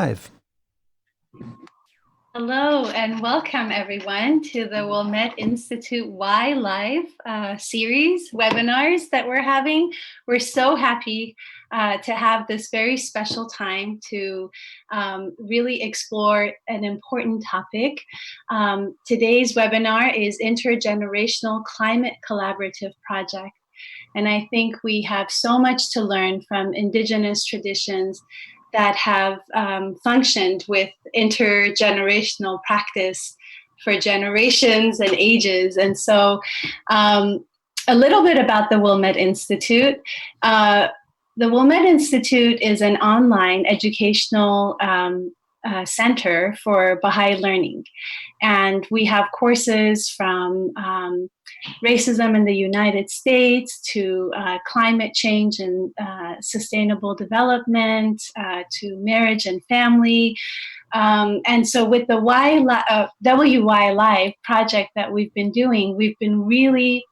Blythe. Hello and welcome everyone to the Wilmette Institute Y Live series webinars that we're having. We're so happy to have this very special time to really explore an important topic. Today's webinar is Intergenerational Climate Collaborative Project. And I think we have so much to learn from Indigenous traditions that have functioned with intergenerational practice for generations and ages. And so a little bit about the Wilmette Institute. The Wilmette Institute is an online educational center for Baha'i learning. And we have courses from racism in the United States to climate change and sustainable development to marriage and family. And so with the WY Live project that we've been doing, we've been really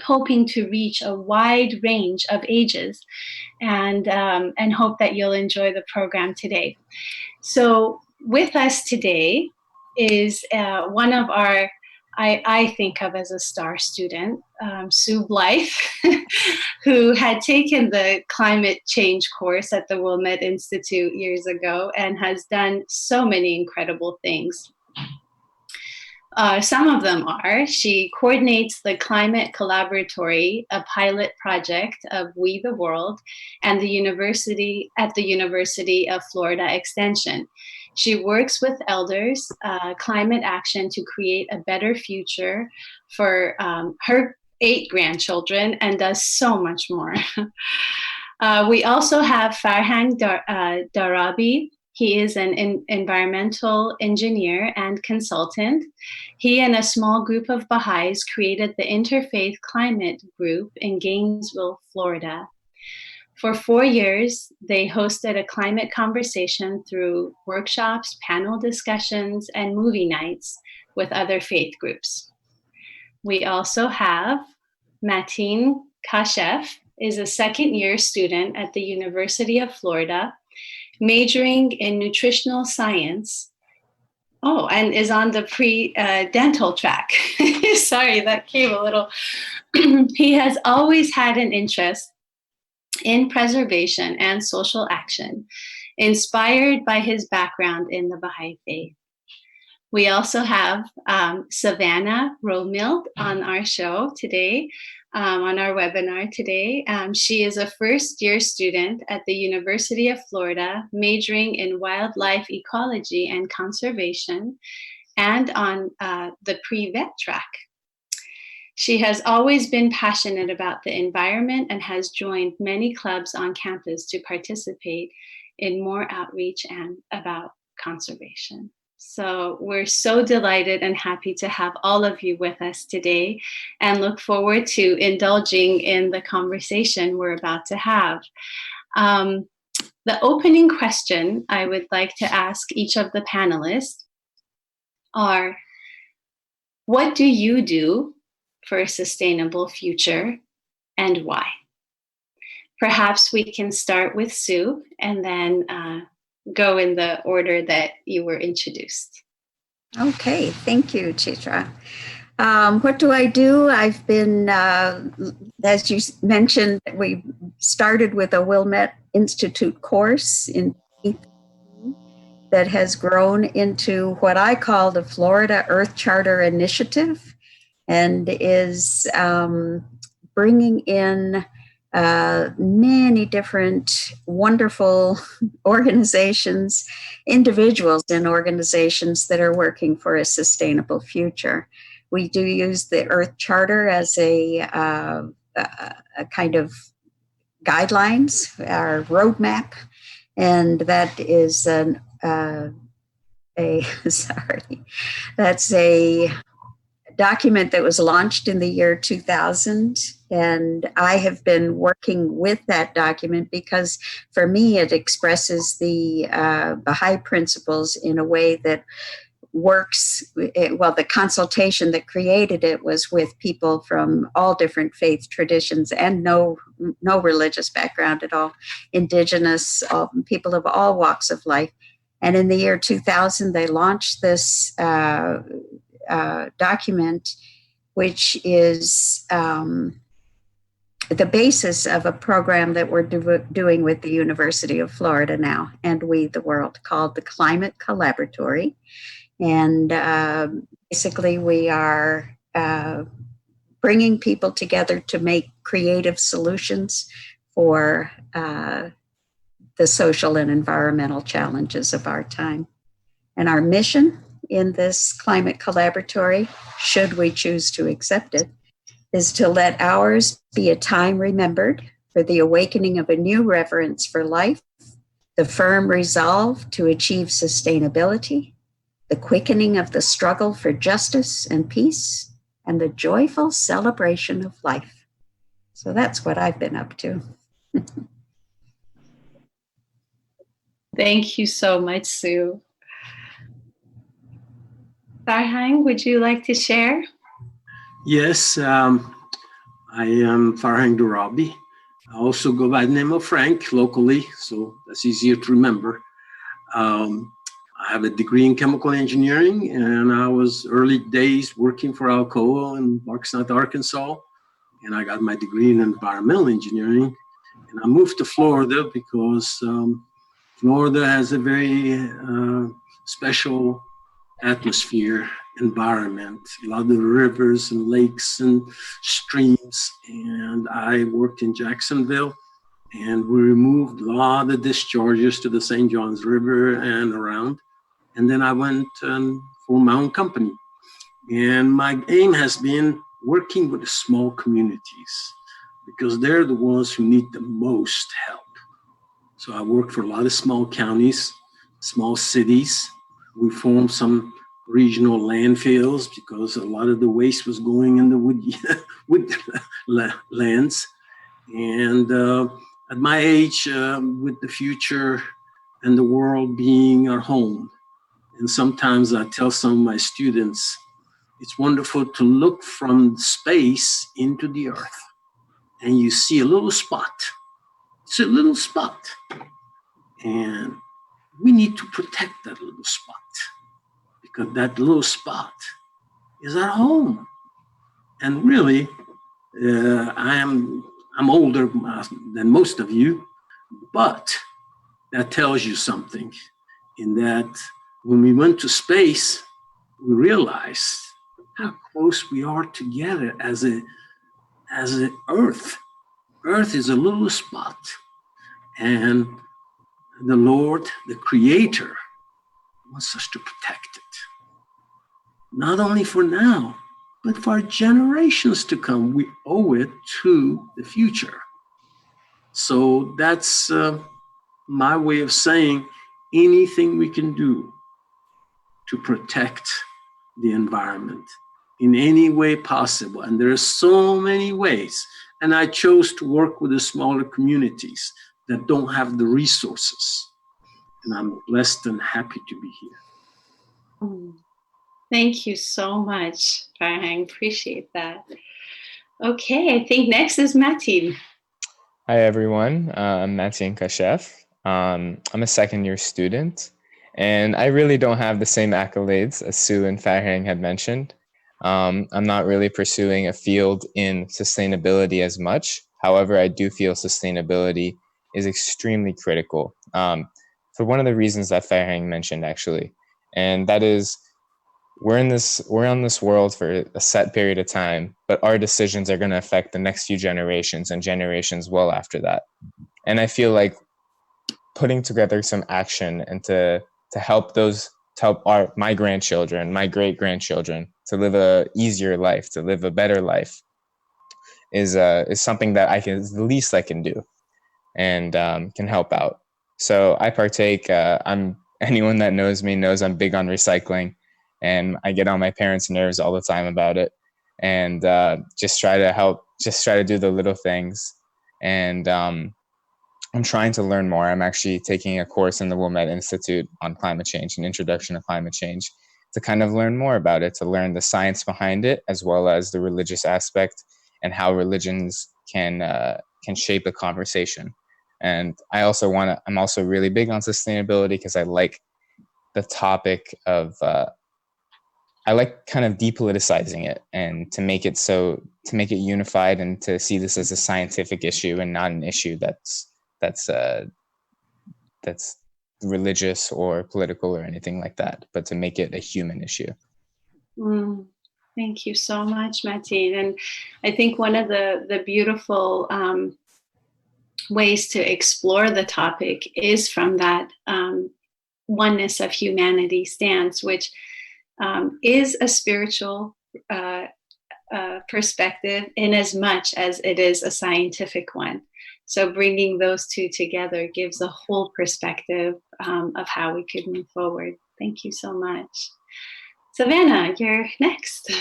hoping to reach a wide range of ages and hope that you'll enjoy the program today. So with us today is one of our, I think of as a star student, Sue Blythe, who had taken the climate change course at the Wilmette Institute years ago and has done so many incredible things. Some of them are, she coordinates the Climate Collaboratory, a pilot project of We the World, and the University of Florida Extension. She works with elders, climate action to create a better future for her 8 grandchildren and does so much more. We also have Farhang Darabi. He is an environmental engineer and consultant. He and a small group of Baha'is created the Interfaith Climate Group in Gainesville, Florida. For 4 years, they hosted a climate conversation through workshops, panel discussions, and movie nights with other faith groups. We also have Matteen Kashef, is a second-year student at the University of Florida, majoring in nutritional science. Oh, and is on the pre-dental track. Sorry, that came a little. He has always had an interest in preservation and social action, inspired by his background in the Baha'i faith. We also have Savannah Roemhild on our show today, on our webinar today. She is a first-year student at the University of Florida, majoring in wildlife ecology and conservation, and on the pre-vet track. She has always been passionate about the environment and has joined many clubs on campus to participate in more outreach and about conservation. So we're so delighted and happy to have all of you with us today and look forward to indulging in the conversation we're about to have. The opening question I would like to ask each of the panelists are, what do you do for a sustainable future and why? Perhaps we can start with Sue and then go in the order that you were introduced. Okay, thank you, Chitra. What do I do? I've been, as you mentioned, we started with a Wilmette Institute course in that has grown into what I call the Florida Earth Charter Initiative, and is bringing in many different wonderful organizations, individuals and organizations that are working for a sustainable future. We do use the Earth Charter as a kind of guidelines, our roadmap, and that is that's a document that was launched in the year 2000, and I have been working with that document because for me it expresses the Baha'i principles in a way that works. Well, the consultation that created it was with people from all different faith traditions and no religious background at all, indigenous, people of all walks of life. And in the year 2000, they launched this document, which is the basis of a program that we're doing with the University of Florida now and We the World, called the Climate Collaboratory. And basically we are bringing people together to make creative solutions for the social and environmental challenges of our time. And our mission in this Climate Collaboratory, should we choose to accept it, is to let ours be a time remembered for the awakening of a new reverence for life, the firm resolve to achieve sustainability, the quickening of the struggle for justice and peace, and the joyful celebration of life. So that's what I've been up to. Thank you so much, Sue. Farhang, would you like to share? Yes, I am Farhang Darabi. I also go by the name of Frank locally, so that's easier to remember. I have a degree in chemical engineering, and I was early days working for Alcoa in Barksdale, Arkansas, and I got my degree in environmental engineering. And I moved to Florida because Florida has a very special atmosphere, environment, a lot of the rivers and lakes and streams. And I worked in Jacksonville, and we removed a lot of discharges to the St. Johns River and around. And then I went and formed my own company. And my aim has been working with the small communities, because they're the ones who need the most help. So I worked for a lot of small counties, small cities. We formed some regional landfills because a lot of the waste was going in the wood lands. And at my age, with the future and the world being our home, and sometimes I tell some of my students, it's wonderful to look from space into the earth, and you see a little spot. It's a little spot. And we need to protect that little spot, because that little spot is our home. And really, I'm older than most of you, but that tells you something, in that when we went to space, we realized how close we are together as an Earth. Earth is a little spot, and the Lord, the Creator, wants us to protect it. Not only for now, but for generations to come. We owe it to the future. So that's my way of saying anything we can do to protect the environment in any way possible. And there are so many ways. And I chose to work with the smaller communities that don't have the resources. And I'm blessed and happy to be here. Thank you so much, Farhang. Appreciate that. Okay, I think next is Matteen. Hi, everyone. I'm Matteen Kashef. I'm a second-year student, and I really don't have the same accolades as Sue and Farhang had mentioned. I'm not really pursuing a field in sustainability as much. However, I do feel sustainability is extremely critical for one of the reasons that Farhang mentioned, actually, and that is we're on this world for a set period of time, but our decisions are going to affect the next few generations and generations well after that. And I feel like putting together some action and to help my grandchildren, my great grandchildren, to live a easier life, to live a better life, is something that is the least I can do, and can help out. So I partake. Anyone that knows me knows I'm big on recycling, and I get on my parents' nerves all the time about it, and just try to do the little things. And I'm trying to learn more. I'm actually taking a course in the Wilmette Institute on climate change, an introduction to climate change, to kind of learn more about it, to learn the science behind it, as well as the religious aspect and how religions can shape a conversation. And I'm also really big on sustainability because I like the topic of, I like kind of depoliticizing it and to make it unified and to see this as a scientific issue and not an issue that's religious or political or anything like that, but to make it a human issue. Thank you so much, Matteen. And I think one of the beautiful ways to explore the topic is from that oneness of humanity stance, which is a spiritual perspective in as much as it is a scientific one. So bringing those two together gives a whole perspective of how we could move forward. Thank you so much. Savannah, you're next.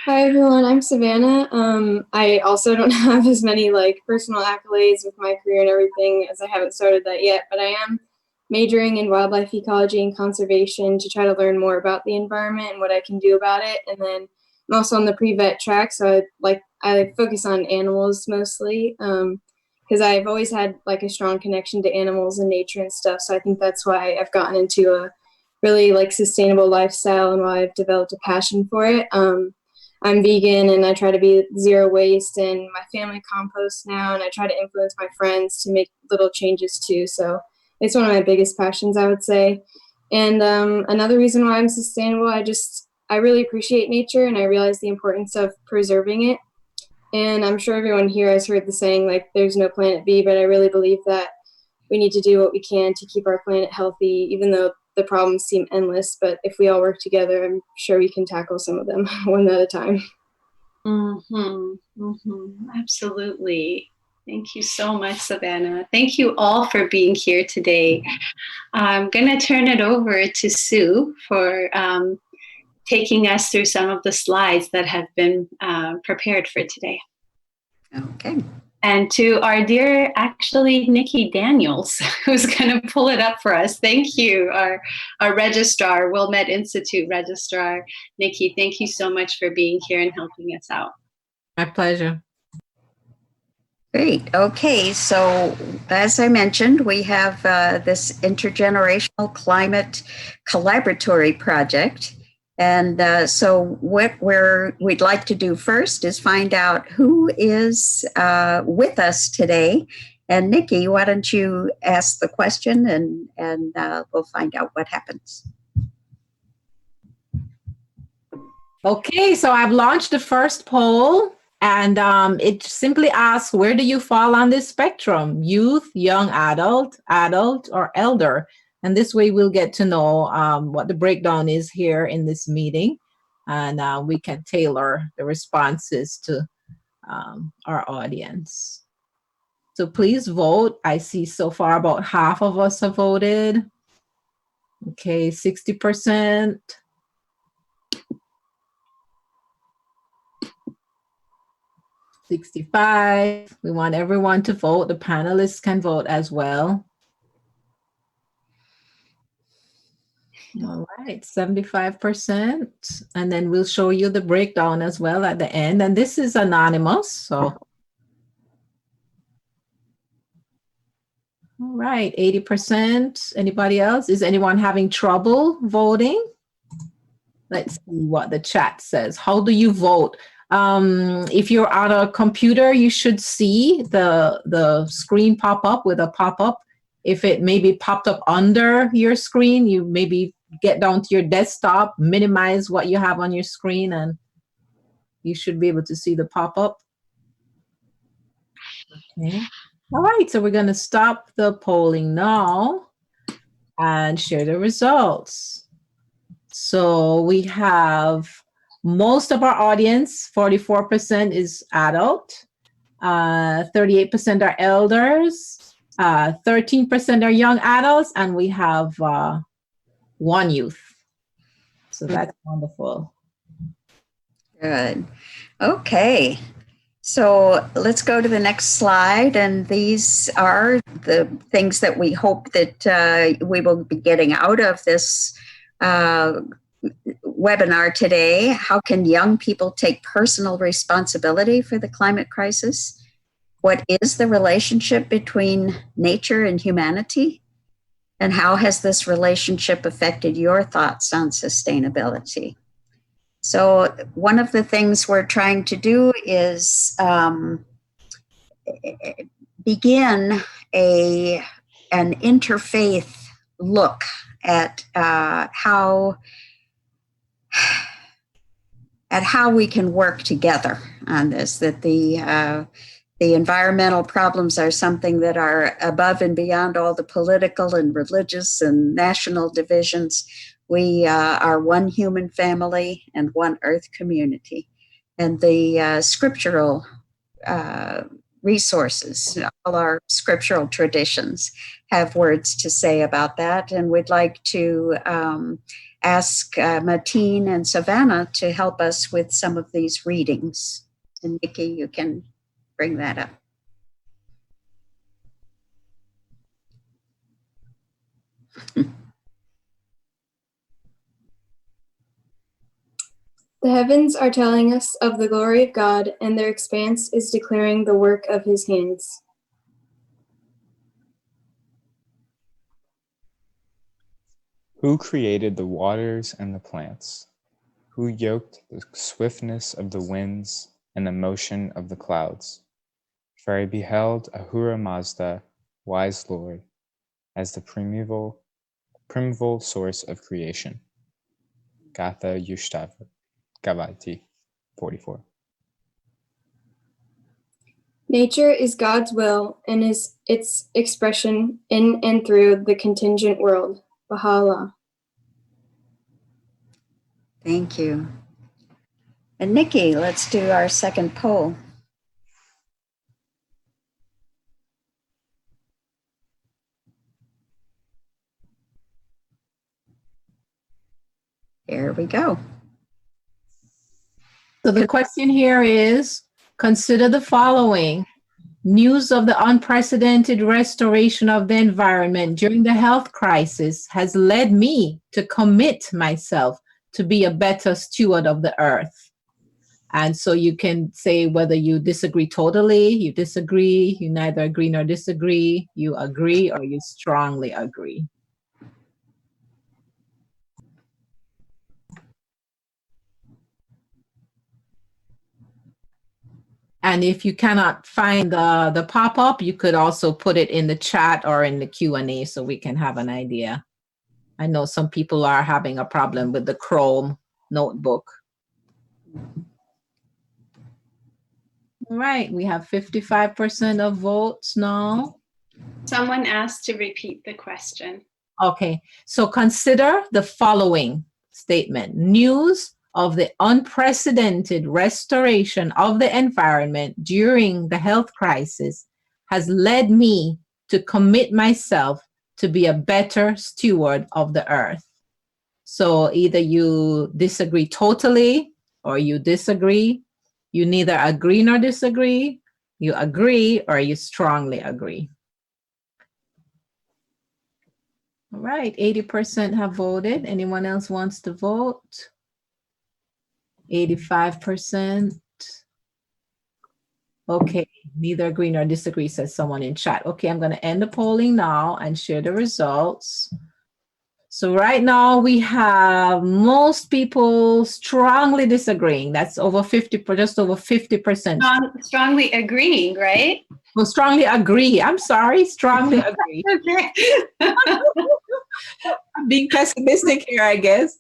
Hi everyone, I'm Savannah. I also don't have as many personal accolades with my career and everything, as I haven't started that yet, but I am majoring in wildlife ecology and conservation to try to learn more about the environment and what I can do about it. And then I'm also on the pre-vet track, so I focus on animals mostly, because I've always had a strong connection to animals and nature and stuff. So I think that's why I've gotten into a really sustainable lifestyle and why I've developed a passion for it. I'm vegan and I try to be zero waste, and my family composts now, and I try to influence my friends to make little changes too. So it's one of my biggest passions, I would say. And another reason why I'm sustainable, I really appreciate nature and I realize the importance of preserving it. And I'm sure everyone here has heard the saying, there's no planet B, but I really believe that we need to do what we can to keep our planet healthy, even though the problems seem endless. But if we all work together, I'm sure we can tackle some of them one at a time. Absolutely. Thank you so much, Savannah. Thank you all for being here today. I'm going to turn it over to Sue for taking us through some of the slides that have been prepared for today. Okay. And to our dear, Nikki Daniels, who's going to pull it up for us. Thank you, our registrar, Wilmette Institute registrar. Nikki, thank you so much for being here and helping us out. My pleasure. Great. Okay. So as I mentioned, we have this intergenerational climate collaboratory project. And so what we'd like to do first is find out who is with us today. And Nikki, why don't you ask the question and we'll find out what happens. Okay, so I've launched the first poll, and it simply asks, where do you fall on this spectrum? Youth, young adult, or elder? And this way we'll get to know what the breakdown is here in this meeting, and we can tailor the responses to our audience. So please vote. I see so far about half of us have voted. Okay, 60%. 65. We want everyone to vote. The panelists can vote as well. All right, 75%. And then we'll show you the breakdown as well at the end. And this is anonymous, so. All right, 80%. Anybody else? Is anyone having trouble voting? Let's see what the chat says. How do you vote? If you're on a computer, you should see the screen pop up with a pop-up. If it maybe popped up under your screen, you maybe get down to your desktop, minimize what you have on your screen, and you should be able to see the pop-up. Okay. All right, so we're going to stop the polling now and share the results. So we have most of our audience, 44% is adult, 38% are elders, 13% are young adults, and we have one youth. So that's wonderful. Good. Okay. So let's go to the next slide. And these are the things that we hope that we will be getting out of this webinar today. How can young people take personal responsibility for the climate crisis? What is the relationship between nature and humanity? And how has this relationship affected your thoughts on sustainability? So one of the things we're trying to do is begin an interfaith look at how we can work together on this, that the environmental problems are something that are above and beyond all the political and religious and national divisions. We are one human family and one earth community. And the scriptural resources, all our scriptural traditions have words to say about that. And we'd like to ask Matteen and Savannah to help us with some of these readings. And Nikki, you can bring that up. The heavens are telling us of the glory of God, and their expanse is declaring the work of his hands. Who created the waters and the plants? Who yoked the swiftness of the winds and the motion of the clouds? For I beheld Ahura Mazda, wise Lord, as the primeval source of creation. Gatha Yushtav Gavati, 44. Nature is God's will and is its expression in and through the contingent world. Baha'u'llah. Thank you. And Nikki, let's do our second poll. Here we go. So the question here is, consider the following. News of the unprecedented restoration of the environment during the health crisis has led me to commit myself to be a better steward of the earth. And so you can say whether you disagree totally, you disagree, you neither agree nor disagree, you agree, or you strongly agree. And if you cannot find the pop-up, you could also put it in the chat or in the Q&A so we can have an idea. I know some people are having a problem with the Chrome notebook. All right, we have 55% of votes now. Someone asked to repeat the question. Okay, so consider the following statement. News of the unprecedented restoration of the environment during the health crisis has led me to commit myself to be a better steward of the earth. So either you disagree totally or you disagree. You neither agree nor disagree. You agree or you strongly agree. All right, 80% have voted. Anyone else wants to vote? 85%. Okay, neither agree nor disagree, says someone in chat. Okay, I'm going to end the polling now and share the results. So right now we have most people strongly disagreeing. That's over 50, just over 50%. Strongly agreeing, right? Well, strongly agree. I'm sorry, strongly agree. Okay. I'm being pessimistic here, I guess.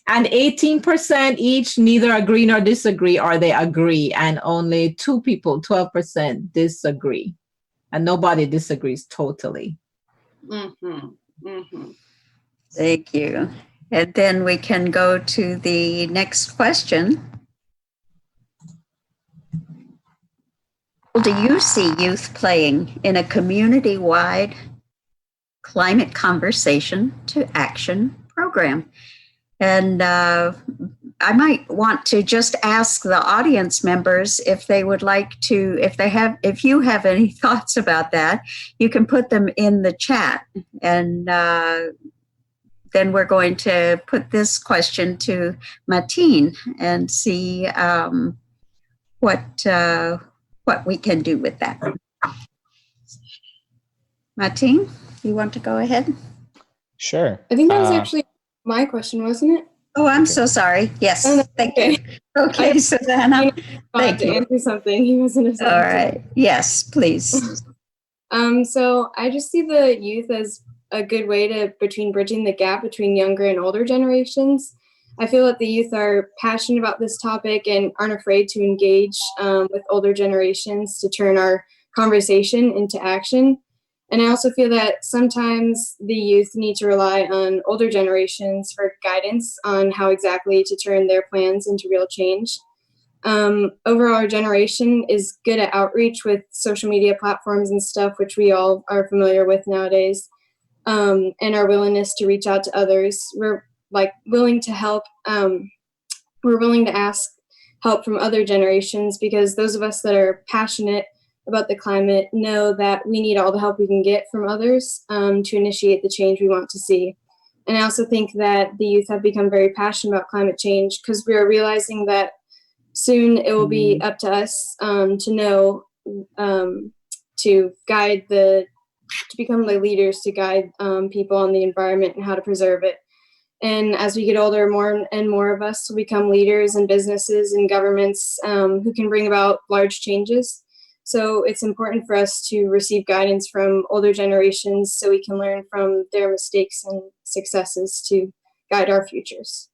And 18% each neither agree nor disagree, or they agree. And only 2 people, 12%, disagree. And nobody disagrees totally. Mm-hmm. Mm-hmm. Thank you. And then we can go to the next question. Do you see youth playing in a community-wide climate conversation to action program? And I might want to just ask the audience members if they would like to, if you have any thoughts about that, you can put them in the chat. And then we're going to put this question to Matteen and see what we can do with that. Matteen, you want to go ahead? Sure. I think that was actually my question, wasn't it? Oh, I'm Okay. so sorry. Yes, Oh, no, thank okay. you. Okay, Savannah. Thank To you. answer something. He wasn't. All right. Yes, please. So I just see the youth as a good way to bridging the gap between younger and older generations. I feel that the youth are passionate about this topic and aren't afraid to engage with older generations to turn our conversation into action. And I also feel that sometimes the youth need to rely on older generations for guidance on how exactly to turn their plans into real change. Overall, our generation is good at outreach with social media platforms and stuff, which we all are familiar with nowadays, and our willingness to reach out to others. We're willing to help. We're willing to ask help from other generations because those of us that are passionate about the climate know that we need all the help we can get from others to initiate the change we want to see. And I also think that the youth have become very passionate about climate change because we are realizing that soon it will be up to us to know to become the leaders to guide people on the environment and how to preserve it. And as we get older, more and more of us will become leaders in businesses and governments who can bring about large changes. So it's important for us to receive guidance from older generations so we can learn from their mistakes and successes to guide our futures.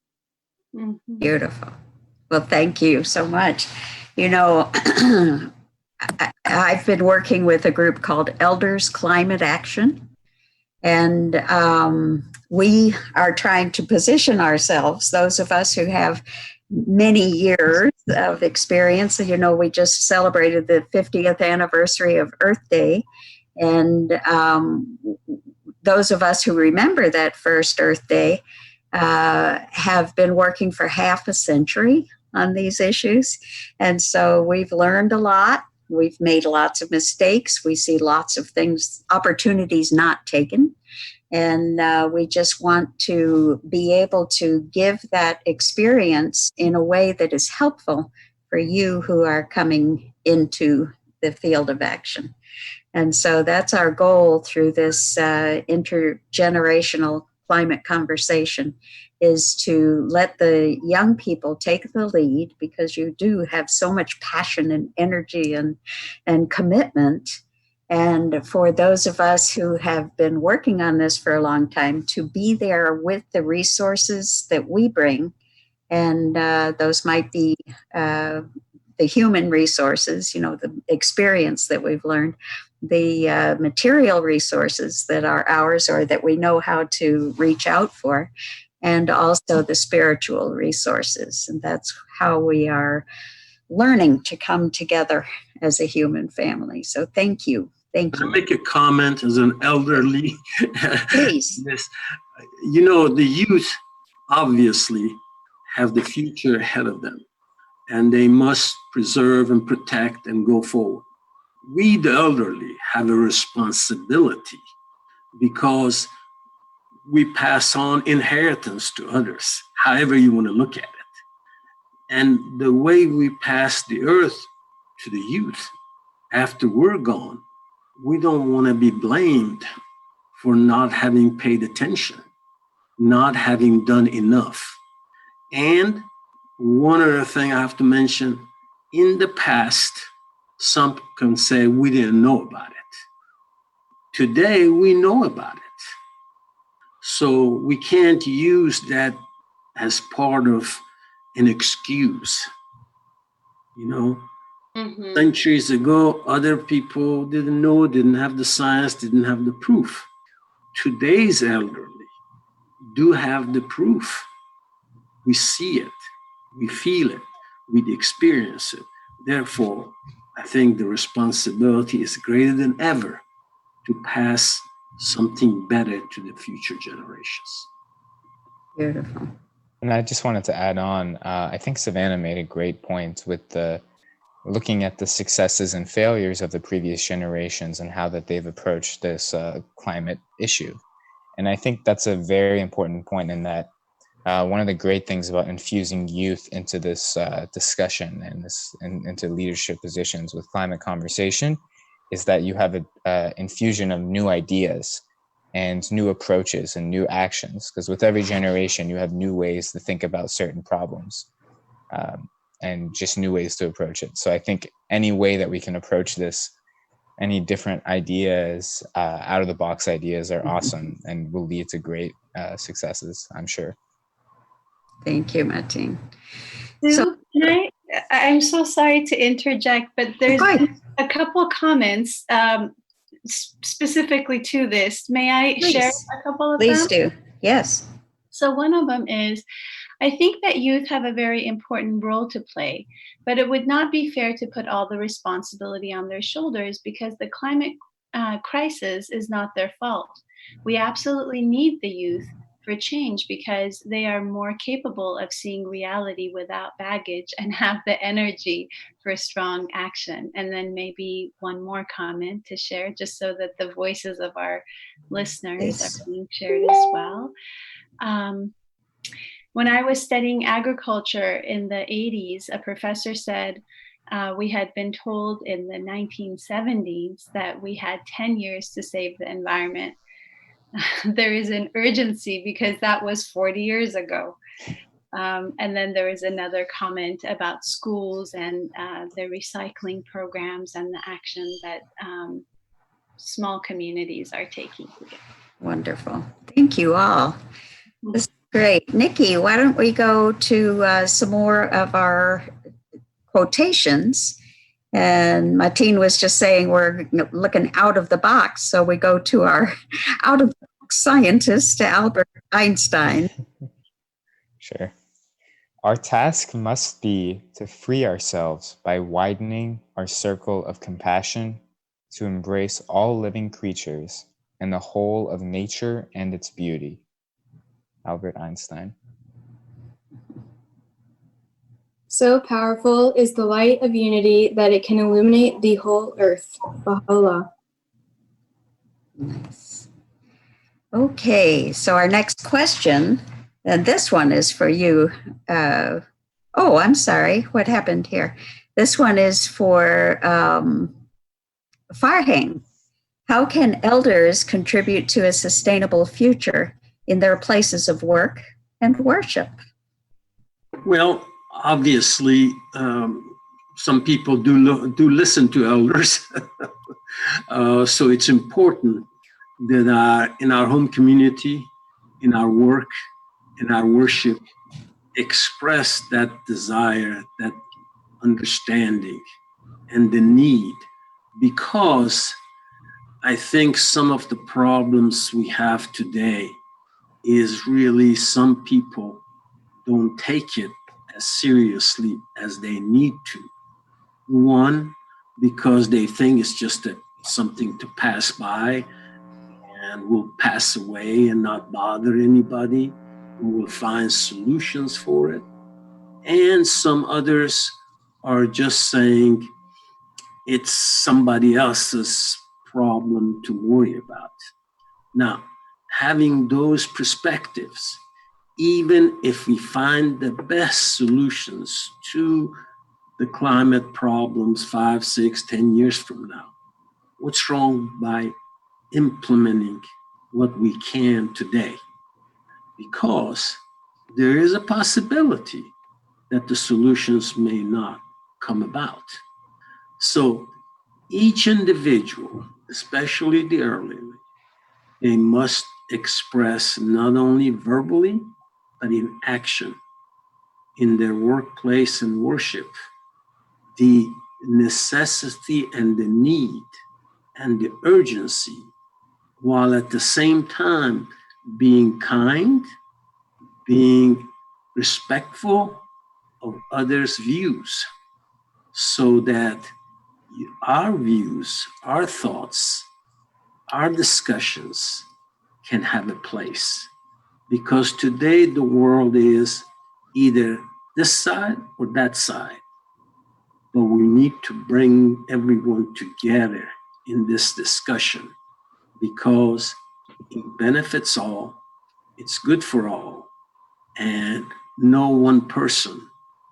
Mhm. Beautiful. Well, thank you so much. You know, I've been working with a group called Elders Climate Action, and we are trying to position ourselves, those of us who have many years of experience. You know, we just celebrated the 50th anniversary of Earth Day, and those of us who remember that first Earth Day have been working for half a century on these issues. And so we've learned a lot. We've made lots of mistakes. We see lots of things, opportunities not taken. And we just want to be able to give that experience in a way that is helpful for you who are coming into the field of action. And so that's our goal through this intergenerational climate conversation, is to let the young people take the lead, because you do have so much passion and energy and commitment. And for those of us who have been working on this for a long time, to be there with the resources that we bring. And those might be the human resources, you know, the experience that we've learned, the material resources that are ours or that we know how to reach out for, and also the spiritual resources. And that's how we are learning to come together as a human family. So thank you. Thank Can I you. make a comment as an elderly? Please. Yes. You know, the youth obviously have the future ahead of them, and they must preserve and protect and go forward. We, the elderly, have a responsibility because we pass on inheritance to others, however you want to look at it. And the way we pass the earth to the youth after we're gone, we don't want to be blamed for not having paid attention, not having done enough. And one other thing I have to mention, in the past, some can say we didn't know about it. Today, we know about it. So we can't use that as part of an excuse. You know, Mhm. centuries ago, other people didn't know, didn't have the science, didn't have the proof. Today's elderly do have the proof. We see it, we feel it, we experience it. Therefore, I think the responsibility is greater than ever to pass something better to the future generations. Beautiful. And I just wanted to add on, I think Savannah made a great point with the looking at the successes and failures of the previous generations and how that they've approached this climate issue. And I think that's a very important point, in that one of the great things about infusing youth into this discussion and into leadership positions with climate conversation is that you have a infusion of new ideas and new approaches and new actions, because with every generation you have new ways to think about certain problems, and just new ways to approach it. So I think any way that we can approach this, any different ideas, out of the box ideas, are awesome and will lead to great successes, I'm sure. Thank you, Matteen. Sue, I'm so sorry to interject, but there's been a couple comments specifically to this. May I share a couple of them? Please do. Yes. So one of them is, I think that youth have a very important role to play, but it would not be fair to put all the responsibility on their shoulders because the climate crisis is not their fault. We absolutely need the youth for change because they are more capable of seeing reality without baggage and have the energy for strong action. And then maybe one more comment to share, just so that the voices of our listeners are being shared as well. When I was studying agriculture in the 80s, a professor said we had been told in the 1970s that we had 10 years to save the environment. There is an urgency because that was 40 years ago. And then there was another comment about schools and the recycling programs and the action that small communities are taking. Wonderful. Thank you all. This is great. Nikki, why don't we go to some more of our quotations? And Matteen was just saying we're looking out of the box. So we go to our out of the box scientist, Albert Einstein. Sure. Our task must be to free ourselves by widening our circle of compassion to embrace all living creatures and the whole of nature and its beauty. Albert Einstein. So powerful is the light of unity that it can illuminate the whole earth. Baha'u'llah. Nice. Okay, so our next question, and this one is for you. Oh, I'm sorry. What happened here? This one is for Farhang. How can elders contribute to a sustainable future in their places of work and worship? Well, obviously, some people do listen to elders. So it's important that in our home community, in our work, in our worship, express that desire, that understanding, and the need, because I think some of the problems we have today is really some people don't take it as seriously as they need to. One, because they think it's just something to pass by and will pass away and not bother anybody, who will find solutions for it. And some others are just saying it's somebody else's problem to worry about. Now, having those perspectives, even if we find the best solutions to the climate problems 5, 6, 10 years from now, what's wrong by implementing what we can today? Because there is a possibility that the solutions may not come about. So each individual, especially the elderly, they must express not only verbally, but in action, in their workplace and worship, the necessity and the need and the urgency, while at the same time being kind, being respectful of others' views, so that our views, our thoughts, our discussions can have a place. Because today the world is either this side or that side. But we need to bring everyone together in this discussion because it benefits all, it's good for all, and no one person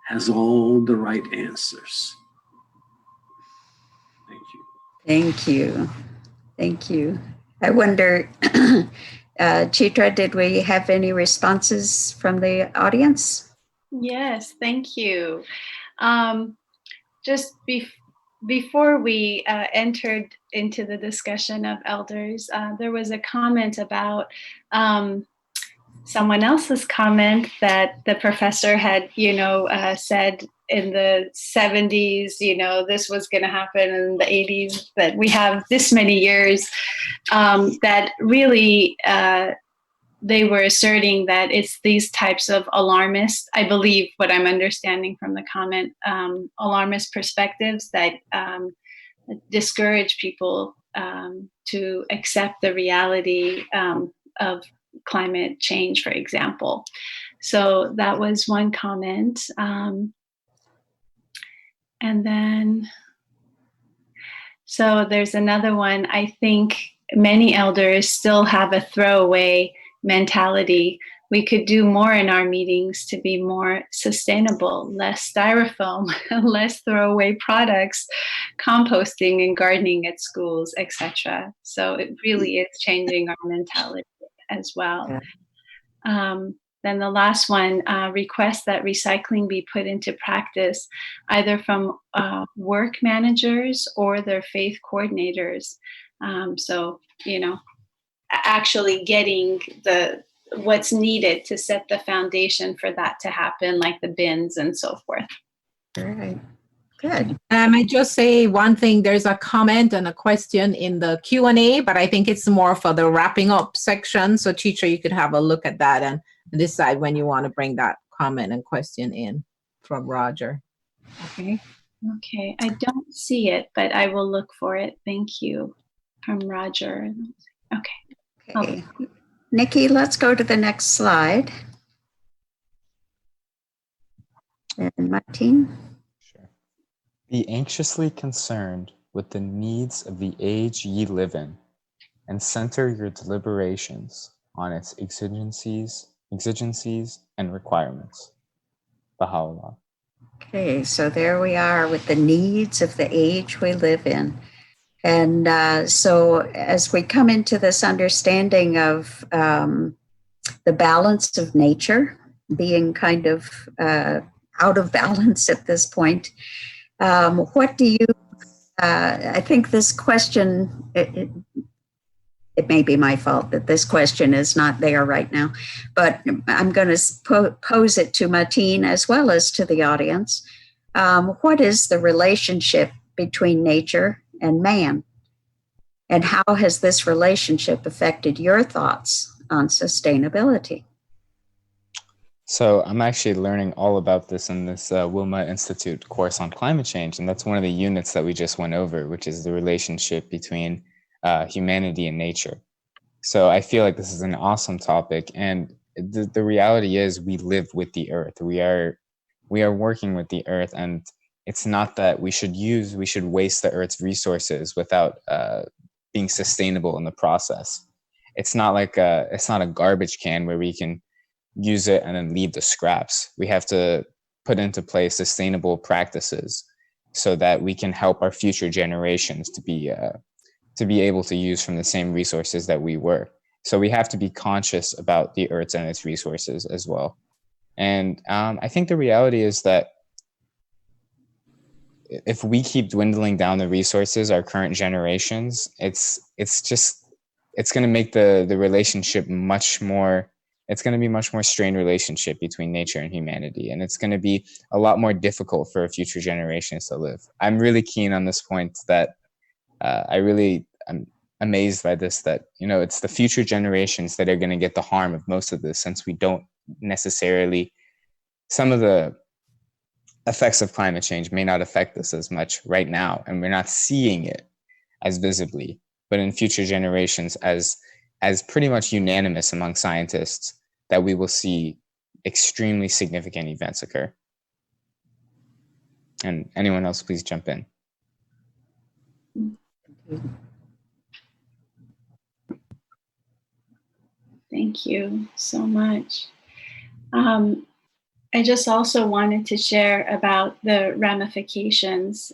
has all the right answers. Thank you. Thank you. Thank you. I wonder, Chitra, did we have any responses from the audience? Yes, thank you. Just before we entered into the discussion of elders, there was a comment about someone else's comment that the professor had, said in the 70s, this was going to happen in the 80s, that we have this many years, that really they were asserting that it's these types of alarmist, I believe what I'm understanding from the comment, alarmist perspectives that discourage people to accept the reality of climate change, for example. So that was one comment. And then, so there's another one. I think many elders still have a throwaway mentality. We could do more in our meetings to be more sustainable, less styrofoam, less throwaway products, composting and gardening at schools, etc. So it really is changing our mentality as well. Yeah. Then the last one, request that recycling be put into practice, either from work managers or their faith coordinators. So, actually getting what's needed to set the foundation for that to happen, like the bins and so forth. All right. Good. I might just say one thing. There's a comment and a question in the Q&A, but I think it's more for the wrapping up section. So teacher, you could have a look at that and decide when you want to bring that comment and question in from Roger. Okay. Okay, I don't see it, but I will look for it. Thank you. From Roger. Okay. Okay. Nikki, let's go to the next slide. And Matteen. Sure. Be anxiously concerned with the needs of the age ye live in, and center your deliberations on its exigencies and requirements. Baha'u'llah. Okay, so there we are with the needs of the age we live in. And so as we come into this understanding of the balance of nature being kind of out of balance at this point, what do you, I think this question, it may be my fault that this question is not there right now, but I'm going to pose it to Matteen as well as to the audience. What is the relationship between nature and man? And how has this relationship affected your thoughts on sustainability? So I'm actually learning all about this in this Wilmette Institute course on climate change. And that's one of the units that we just went over, which is the relationship between humanity and nature. So I feel like this is an awesome topic. And the reality is we live with the earth. We are working with the earth. And it's not that we should waste the earth's resources without being sustainable in the process. It's not like it's not a garbage can where we can use it and then leave the scraps. We have to put into place sustainable practices so that we can help our future generations to be able to use from the same resources that we were. So we have to be conscious about the earth and its resources as well. And I think the reality is that if we keep dwindling down the resources, our current generations, it's going to make the relationship it's going to be much more strained relationship between nature and humanity. And it's going to be a lot more difficult for future generations to live. I'm really keen on this point that I'm amazed by this, that, it's the future generations that are going to get the harm of most of this, since we don't necessarily, some of the effects of climate change may not affect us as much right now, and we're not seeing it as visibly, but in future generations, as pretty much unanimous among scientists, that we will see extremely significant events occur. And anyone else, please jump in. Thank you so much. I just also wanted to share about the ramifications.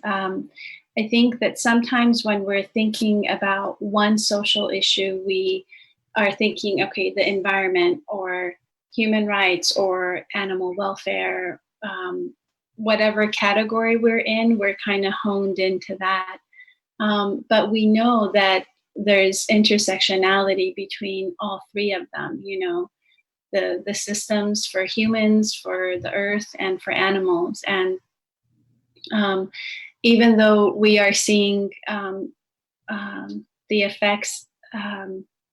I think that sometimes when we're thinking about one social issue, we are thinking, okay, the environment or human rights or animal welfare, whatever category we're in, we're kind of honed into that. But we know that there's intersectionality between all three of them, you know, the systems for humans, for the earth, and for animals. And even though we are seeing the effects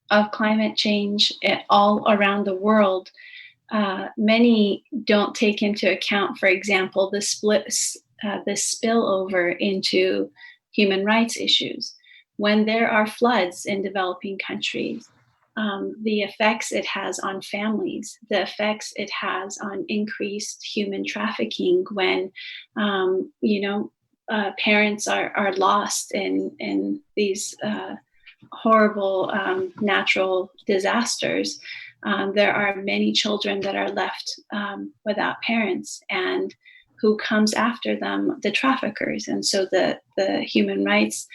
of climate change all around the world, many don't take into account, for example, the spillover into human rights issues. When there are floods in developing countries, the effects it has on families, the effects it has on increased human trafficking when, parents are lost in these horrible natural disasters. There are many children that are left without parents, and who comes after them? The traffickers. And so the human rights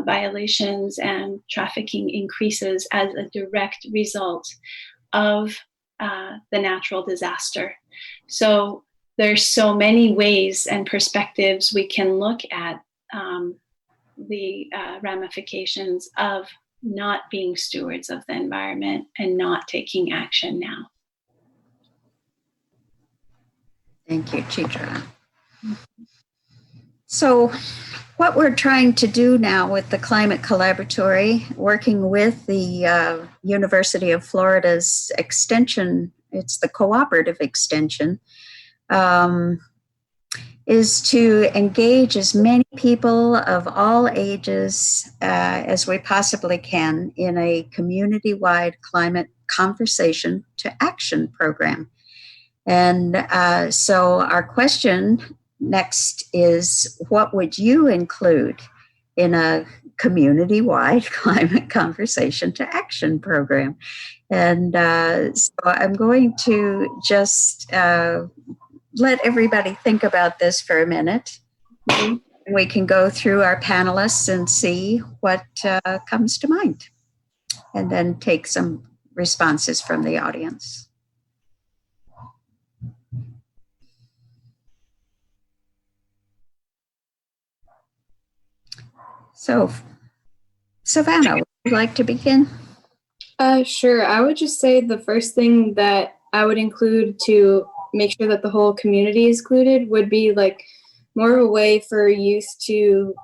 violations and trafficking increases as a direct result of the natural disaster. So there's so many ways and perspectives we can look at the ramifications of not being stewards of the environment and not taking action now. Thank you, Chitra. So what we're trying to do now with the Climate Collaboratory, working with the University of Florida's extension, it's the cooperative extension, is to engage as many people of all ages as we possibly can in a community-wide climate conversation to action program. And so our question next is, what would you include in a community-wide climate conversation to action program? And so I'm going to just let everybody think about this for a minute. We can go through our panelists and see what comes to mind, and then take some responses from the audience. So, Savannah, would you like to begin? Sure. I would just say the first thing that I would include to make sure that the whole community is included would be like more of a way for youth to,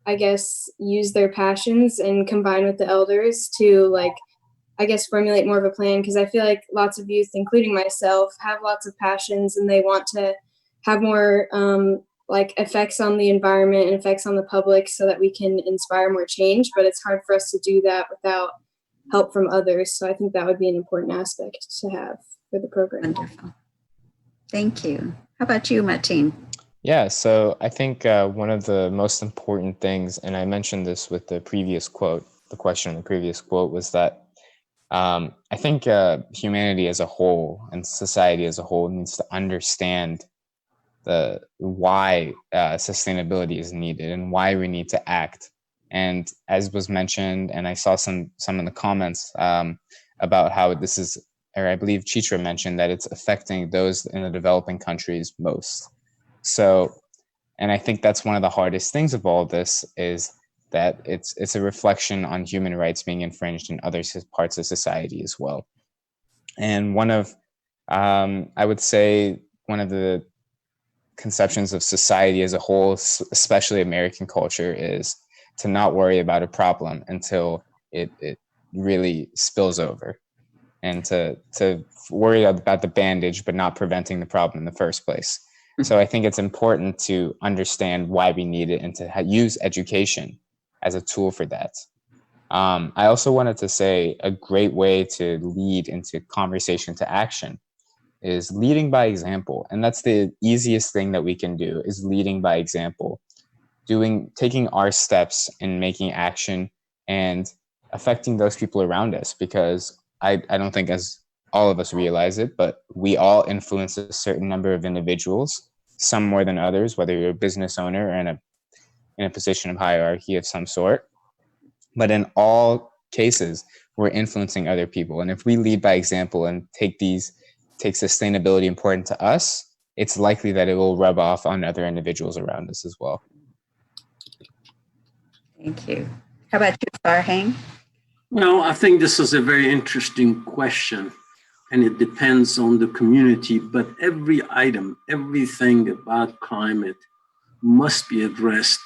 I guess, use their passions and combine with the elders to, like, I guess, formulate more of a plan. Because I feel like lots of youth, including myself, have lots of passions and they want to have more like effects on the environment and effects on the public so that we can inspire more change. But it's hard for us to do that without help from others. So I think that would be an important aspect to have for the program. Wonderful. Thank you. How about you, Matteen? Yeah, so I think one of the most important things, and I mentioned this with the previous quote, the question in the previous quote, was that I think humanity as a whole and society as a whole needs to understand the why sustainability is needed and why we need to act. And as was mentioned, and I saw some in the comments about how this is, or I believe Chitra mentioned that it's affecting those in the developing countries most. So, and I think that's one of the hardest things of all this is that it's a reflection on human rights being infringed in other parts of society as well. And one of, I would say, one of the conceptions of society as a whole, especially American culture, is to not worry about a problem until it really spills over, and to worry about the bandage but not preventing the problem in the first place. So I think it's important to understand why we need it and to use education as a tool for that. I also wanted to say a great way to lead into conversation to action is leading by example. And that's the easiest thing that we can do, is leading by example, taking our steps in making action and affecting those people around us, because I don't think as all of us realize it, but we all influence a certain number of individuals, some more than others, whether you're a business owner or in a in a position of hierarchy of some sort. But in all cases, we're influencing other people. And if we lead by example and take sustainability important to us, it's likely that it will rub off on other individuals around us as well. Thank you. How about you, Farhang? Well, I think this is a very interesting question, and it depends on the community, but every item, everything about climate must be addressed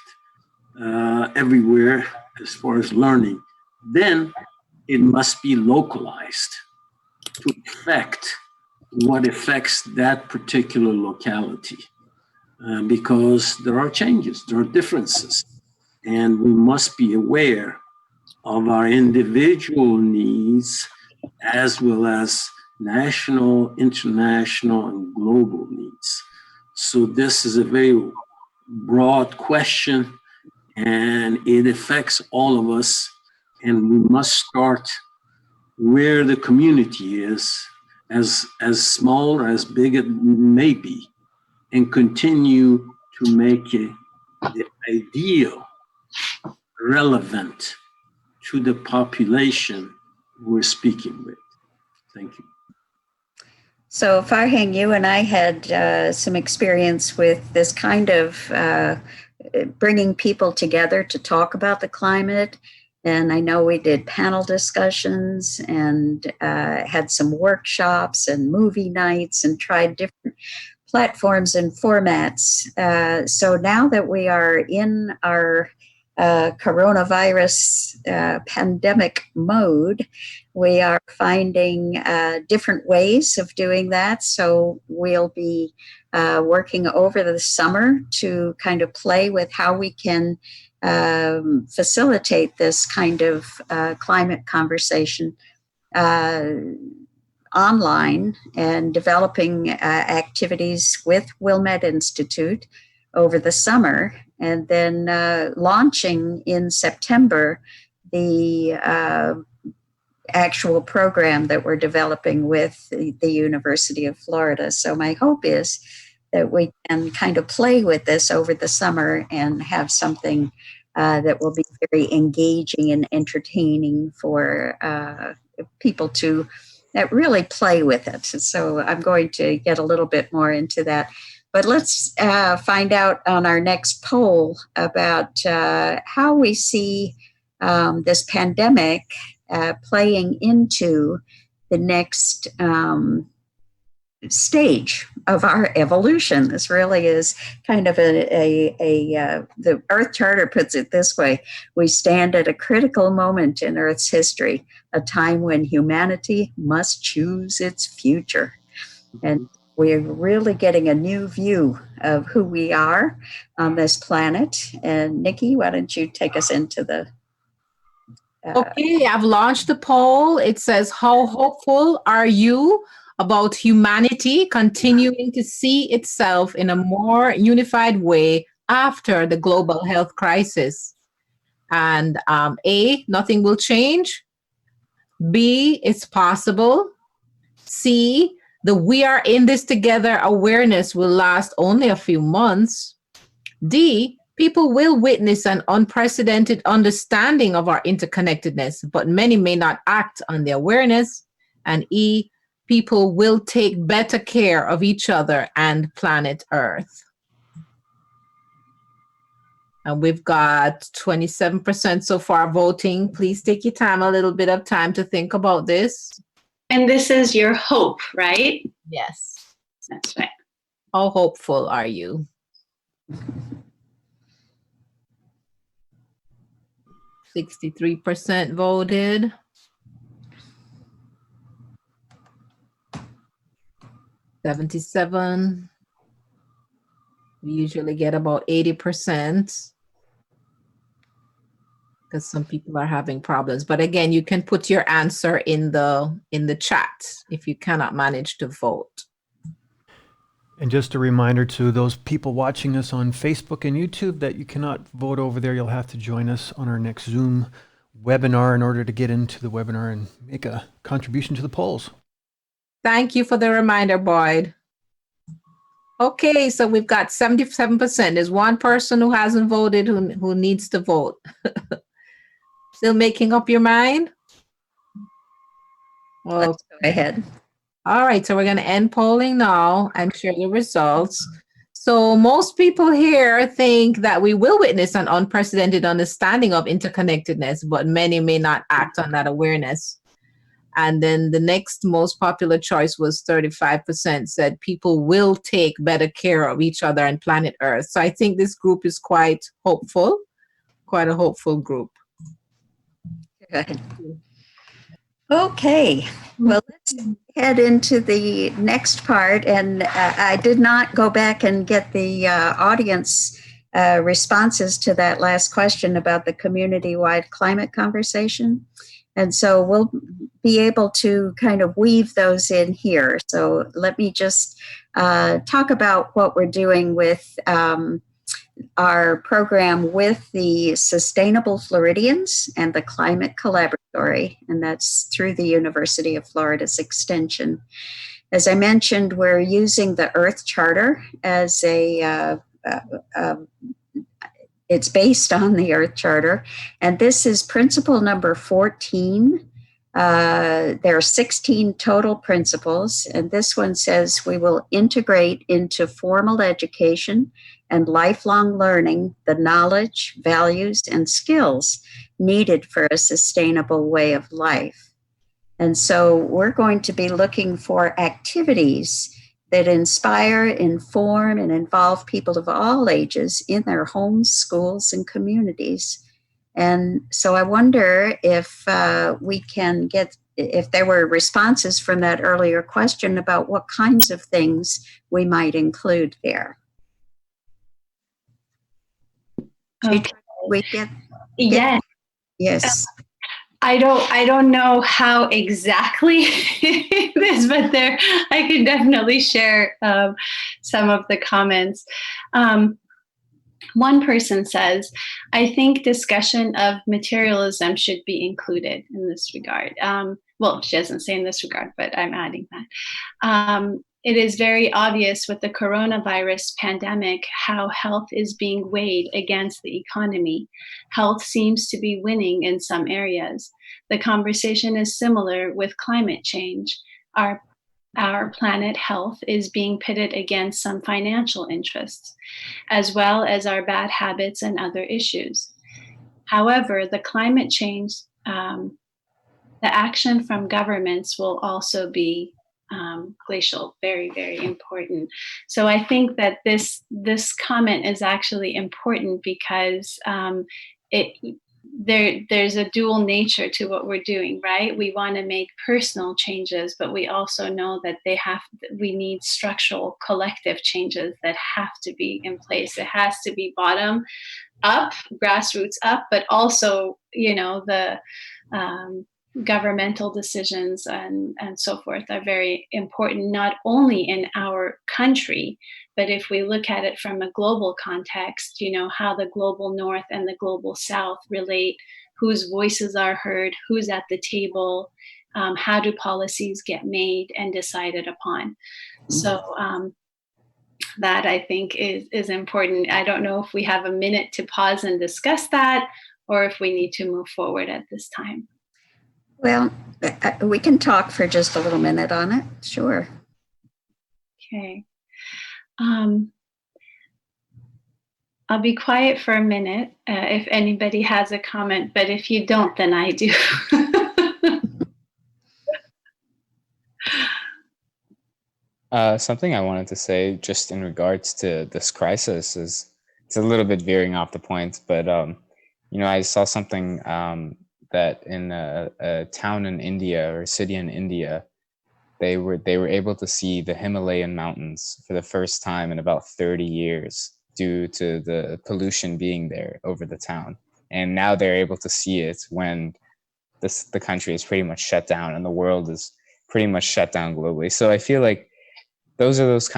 everywhere as far as learning. Then it must be localized to affect what affects that particular locality, because there are changes, there are differences, and we must be aware of our individual needs as well as national, international, and global needs. So this is a very broad question, and it affects all of us, and we must start where the community is, as small or as big it may be, and continue to make it the ideal relevant to the population we're speaking with. Thank you. So Farhang, you and I had some experience with this kind of bringing people together to talk about the climate. And I know we did panel discussions and had some workshops and movie nights and tried different platforms and formats. So now that we are in our coronavirus pandemic mode, we are finding different ways of doing that. So we'll be working over the summer to kind of play with how we can facilitate this kind of climate conversation online, and developing activities with Wilmette Institute over the summer, and then launching in September the actual program that we're developing with the University of Florida. So my hope is that we can kind of play with this over the summer and have something that will be very engaging and entertaining for people to really play with it. So I'm going to get a little bit more into that. But let's find out on our next poll about how we see this pandemic playing into the next stage of our evolution. This really is kind of the Earth Charter puts it this way: we stand at a critical moment in Earth's history, a time when humanity must choose its future. And we're really getting a new view of who we are on this planet. And Nikki, why don't you take us into the... Okay, I've launched the poll. It says, how hopeful are you about humanity continuing to see itself in a more unified way after the global health crisis? And A, nothing will change. B, it's possible. C, the we are in this together awareness will last only a few months. D, people will witness an unprecedented understanding of our interconnectedness, but many may not act on the awareness. And E, people will take better care of each other and planet Earth. And we've got 27% so far voting. Please take your time, a little bit of time to think about this. And this is your hope, right? Yes. That's right. How hopeful are you? 63% voted. 77. We usually get about 80% because some people are having problems. But again, you can put your answer in the chat if you cannot manage to vote. And just a reminder to those people watching us on Facebook and YouTube that you cannot vote over there. You'll have to join us on our next Zoom webinar in order to get into the webinar and make a contribution to the polls. Thank you for the reminder, Boyd. Okay, so we've got 77%. There's one person who hasn't voted who needs to vote. Still making up your mind? Well, Let's go ahead. all right, so we're going to end polling now and share the results. So most people here think that we will witness an unprecedented understanding of interconnectedness, but many may not act on that awareness. And then the next most popular choice was 35% said people will take better care of each other and planet Earth. So I think this group is quite hopeful, quite a hopeful group. Good. Okay, well, let's head into the next part. And I did not go back and get the audience responses to that last question about the community-wide climate conversation. And so we'll be able to kind of weave those in here. So let me just talk about what we're doing with our program with the Sustainable Floridians and the Climate Collaboratory, and that's through the University of Florida's Extension. As I mentioned, we're using the Earth Charter as it's based on the Earth Charter, and this is principle number 14. There are 16 total principles, and this one says we will integrate into formal education and lifelong learning the knowledge, values, and skills needed for a sustainable way of life. And so we're going to be looking for activities that inspire, inform, and involve people of all ages in their homes, schools, and communities. And so I wonder if we can get, if there were responses from that earlier question about what kinds of things we might include there. Okay. We get Yes. yes. I don't know how exactly it is, but there I can definitely share some of the comments. One person says, I think discussion of materialism should be included in this regard. Well, she doesn't say in this regard, but I'm adding that. It is very obvious with the coronavirus pandemic how health is being weighed against the economy. Health seems to be winning in some areas. The conversation is similar with climate change. Our planet health is being pitted against some financial interests, as well as our bad habits and other issues. However, the climate change, the action from governments will also be glacial, very, very important. So I think that this comment is actually important because there's a dual nature to what we're doing, right? We want to make personal changes, but we also know that we need structural collective changes that have to be in place. It has to be bottom up, grassroots up, but also, the governmental decisions and so forth are very important, not only in our country, but if we look at it from a global context, how the global north and the global south relate, whose voices are heard, who's at the table, how do policies get made and decided upon. So that I think is important. I don't know if we have a minute to pause and discuss that, or if we need to move forward at this time. Well, we can talk for just a little minute on it. Sure. Okay. I'll be quiet for a minute if anybody has a comment, but if you don't, then I do. Something I wanted to say just in regards to this crisis is, it's a little bit veering off the point, but I saw something that in a town in India or a city in India, they were able to see the Himalayan mountains for the first time in about 30 years due to the pollution being there over the town. And now they're able to see it when the country is pretty much shut down and the world is pretty much shut down globally. So I feel like those are those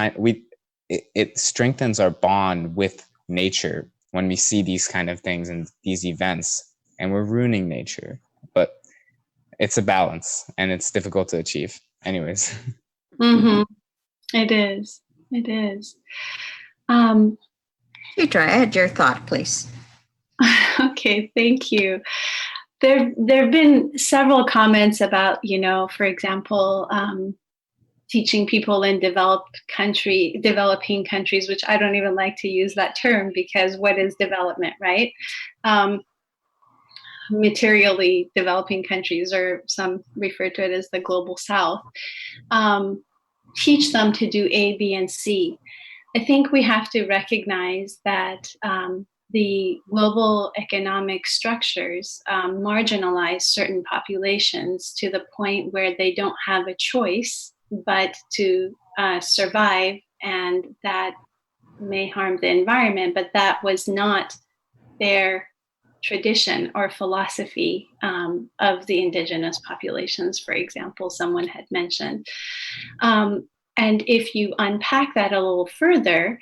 it strengthens our bond with nature when we see these kind of things and these events, and we're ruining nature, but it's a balance and it's difficult to achieve anyways. Mm-hmm. It is. It is. Petra, add your thought, please. Okay, thank you. There have been several comments about, for example, teaching people in developing countries, which I don't even like to use that term, because what is development, right? Materially developing countries, or some refer to it as the global south, teach them to do A, B, and C. I think we have to recognize that the global economic structures marginalize certain populations to the point where they don't have a choice but to survive, and that may harm the environment, but that was not their tradition or philosophy of the indigenous populations, for example, someone had mentioned. And if you unpack that a little further,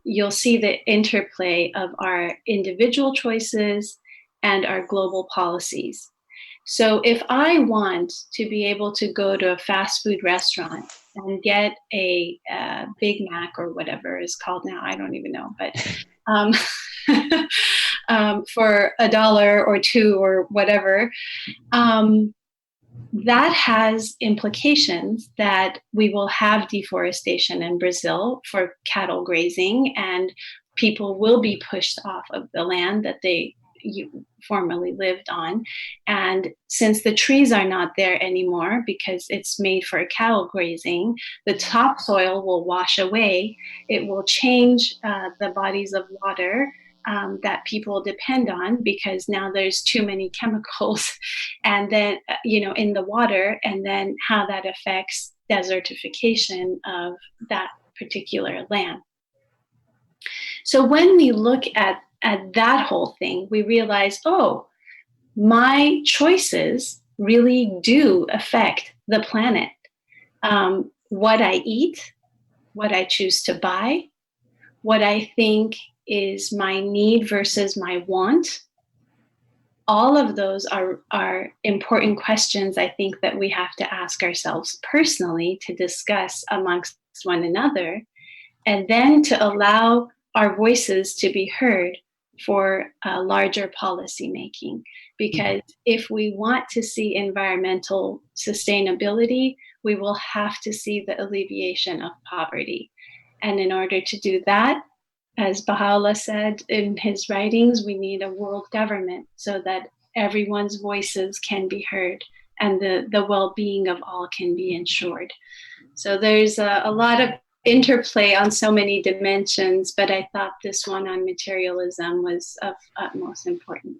you'll see the interplay of our individual choices and our global policies. So if I want to be able to go to a fast food restaurant and get a Big Mac or whatever it's called now, I don't even know, but for $1 or $2 or whatever, that has implications that we will have deforestation in Brazil for cattle grazing, and people will be pushed off of the land that they formerly lived on. And since the trees are not there anymore because it's made for cattle grazing, the topsoil will wash away. It will change the bodies of water that people depend on, because now there's too many chemicals and then in the water, and then how that affects desertification of that particular land. So when we look at that whole thing, we realize, oh, my choices really do affect the planet. What I eat, what I choose to buy, what I think is my need versus my want. All of those are important questions, I think, that we have to ask ourselves personally, to discuss amongst one another, and then to allow our voices to be heard for larger policy making. Because if we want to see environmental sustainability, we will have to see the alleviation of poverty. And in order to do that, as Baha'u'llah said in his writings, we need a world government so that everyone's voices can be heard and the well-being of all can be ensured. So there's a lot of interplay on so many dimensions, but I thought this one on materialism was of utmost importance.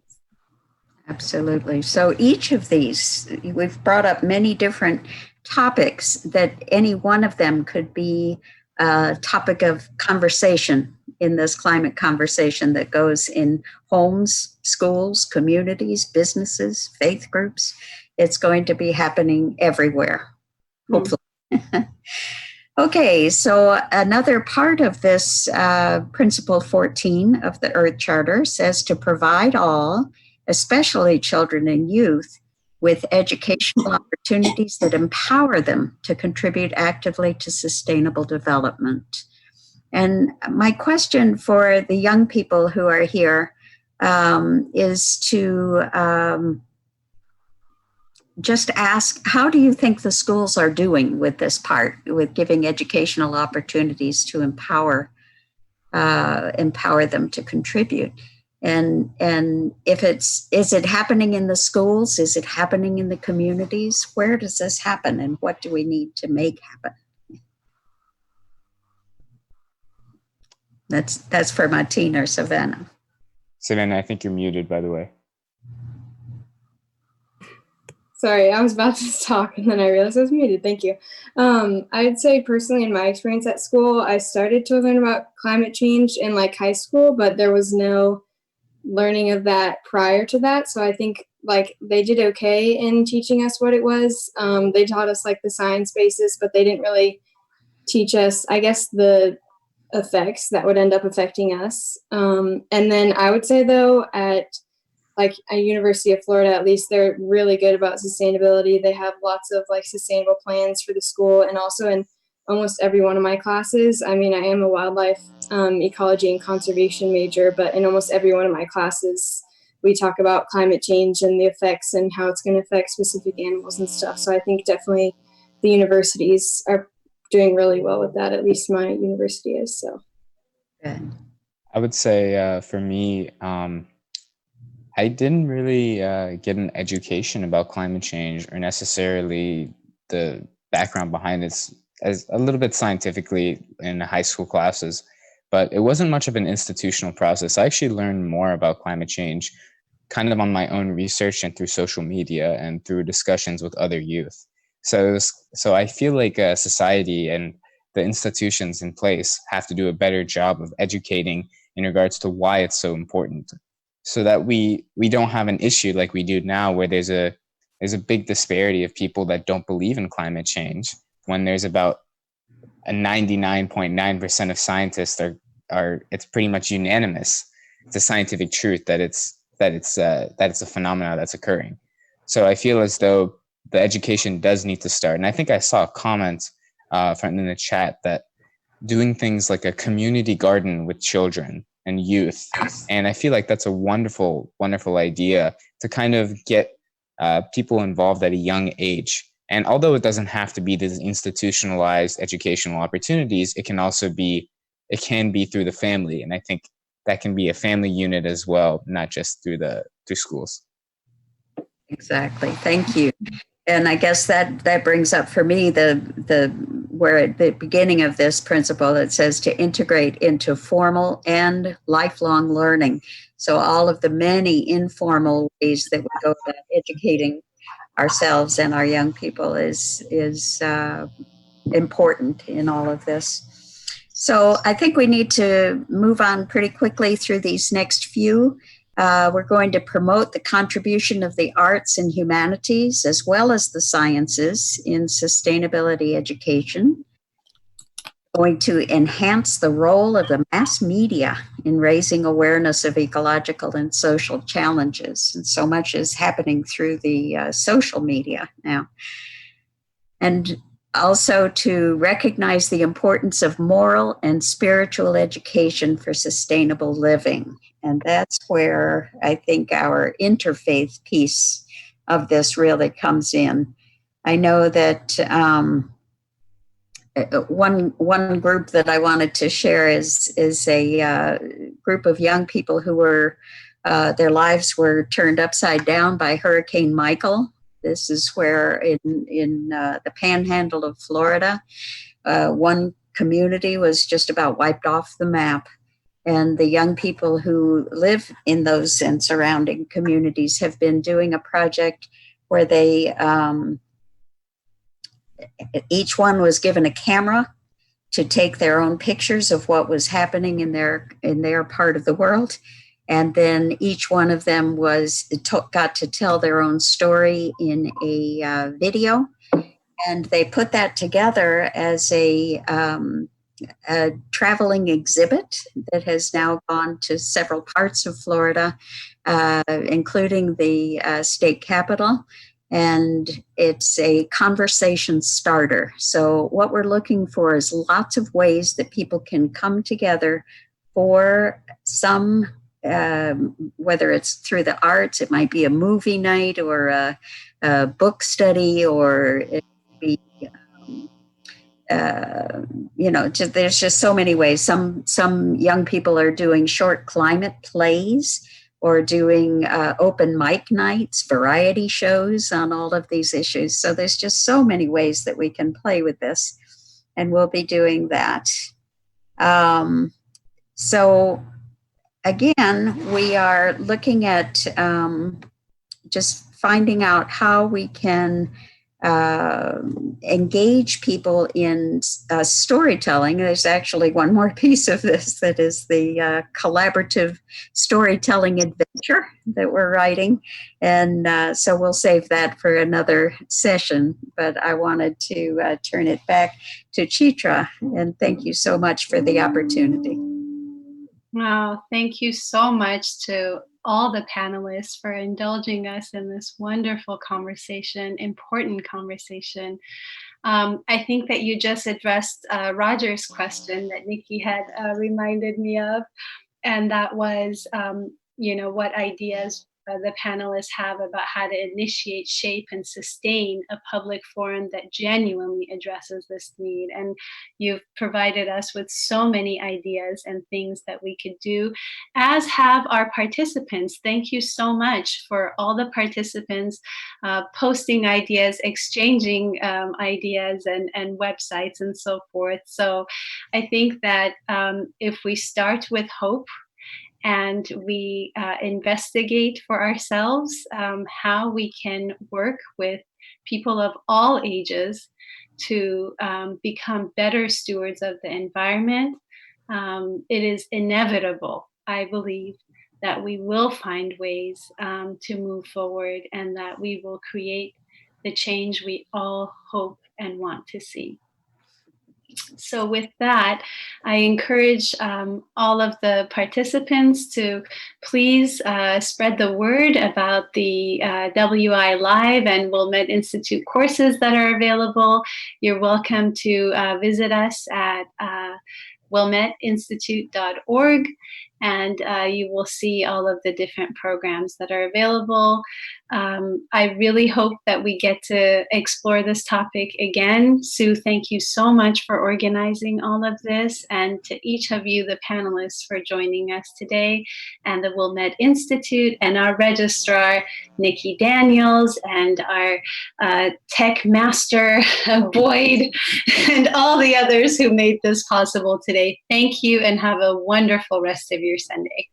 Absolutely. So each of these, we've brought up many different topics that any one of them could be a topic of conversation in this climate conversation that goes in homes, schools, communities, businesses, faith groups. It's going to be happening everywhere, hopefully. Okay, so another part of this Principle 14 of the Earth Charter says to provide all, especially children and youth, with educational opportunities that empower them to contribute actively to sustainable development. And my question for the young people who are here is to just ask, how do you think the schools are doing with this part, with giving educational opportunities to empower them to contribute? And if is it happening in the schools? Is it happening in the communities? Where does this happen, and what do we need to make happen? That's for Matteen or Savannah. Savannah, I think you're muted, by the way. Sorry, I was about to talk and then I realized I was muted. Thank you. I'd say personally, in my experience at school, I started to learn about climate change in like high school, but there was no learning of that prior to that. So I think like they did okay in teaching us what it was. They taught us like the science basis, but they didn't really teach us, I guess, the effects that would end up affecting us. And then I would say though, at like a University of Florida, at least, they're really good about sustainability. They have lots of like sustainable plans for the school, and also in almost every one of my classes. I mean, I am a wildlife ecology and conservation major, but in almost every one of my classes, we talk about climate change and the effects and how it's going to affect specific animals and stuff. So I think definitely the universities are doing really well with that. At least my university is. So. Good. I would say for me, I didn't really get an education about climate change or necessarily the background behind it as a little bit scientifically in high school classes, but it wasn't much of an institutional process. I actually learned more about climate change kind of on my own research and through social media and through discussions with other youth. So I feel like society and the institutions in place have to do a better job of educating in regards to why it's so important, so that we don't have an issue like we do now, where there's a big disparity of people that don't believe in climate change, when there's about a 99.9% of scientists are it's pretty much unanimous. It's a scientific truth that it's a phenomenon that's occurring. So I feel as though the education does need to start. And I think I saw a comment from in the chat that doing things like a community garden with children and youth, and I feel like that's a wonderful, wonderful idea to kind of get people involved at a young age. And although it doesn't have to be these institutionalized educational opportunities, it can be through the family. And I think that can be a family unit as well, not just through schools. Exactly. Thank you. And I guess that brings up for me where at the beginning of this principle, it says to integrate into formal and lifelong learning. So all of the many informal ways that we go about educating ourselves and our young people is important in all of this. So I think we need to move on pretty quickly through these next few. We're going to promote the contribution of the arts and humanities as well as the sciences in sustainability education. Going to enhance the role of the mass media in raising awareness of ecological and social challenges. And so much is happening through the social media now. And also to recognize the importance of moral and spiritual education for sustainable living. And that's where I think our interfaith piece of this really comes in. I know that one group that I wanted to share is a group of young people who were, their lives were turned upside down by Hurricane Michael. This is where in the panhandle of Florida, one community was just about wiped off the map. And the young people who live in those and surrounding communities have been doing a project where they, each one was given a camera to take their own pictures of what was happening in their part of the world. And then each one of them got to tell their own story in a video. And they put that together as a traveling exhibit that has now gone to several parts of Florida, including the state capitol. And it's a conversation starter. So what we're looking for is lots of ways that people can come together for some, whether it's through the arts, it might be a movie night or a book study, or it could be, there's just so many ways. Some young people are doing short climate plays or doing open mic nights, variety shows on all of these issues. So there's just so many ways that we can play with this, and we'll be doing that. So again, we are looking at just finding out how we can engage people in storytelling. There's actually one more piece of this that is the collaborative storytelling adventure that we're writing. And so we'll save that for another session. But I wanted to turn it back to Chitra. And thank you so much for the opportunity. Wow, thank you so much to all the panelists for indulging us in this wonderful conversation, important conversation. I think that you just addressed Roger's question that Nikki had reminded me of, and that was, what ideas the panelists have about how to initiate, shape, and sustain a public forum that genuinely addresses this need. And you've provided us with so many ideas and things that we could do, as have our participants. Thank you so much for all the participants posting ideas, exchanging ideas and websites and so forth. So I think that if we start with hope, and we investigate for ourselves how we can work with people of all ages to become better stewards of the environment, it is inevitable, I believe, that we will find ways to move forward and that we will create the change we all hope and want to see. So with that, I encourage all of the participants to please spread the word about the WI Live and Wilmette Institute courses that are available. You're welcome to visit us at wilmetteinstitute.org, and you will see all of the different programs that are available. I really hope that we get to explore this topic again. Sue, thank you so much for organizing all of this, and to each of you, the panelists, for joining us today, and the Wilmette Institute, and our registrar, Nikki Daniels, and our tech master, Boyd, and all the others who made this possible today. Thank you, and have a wonderful rest of your Sunday.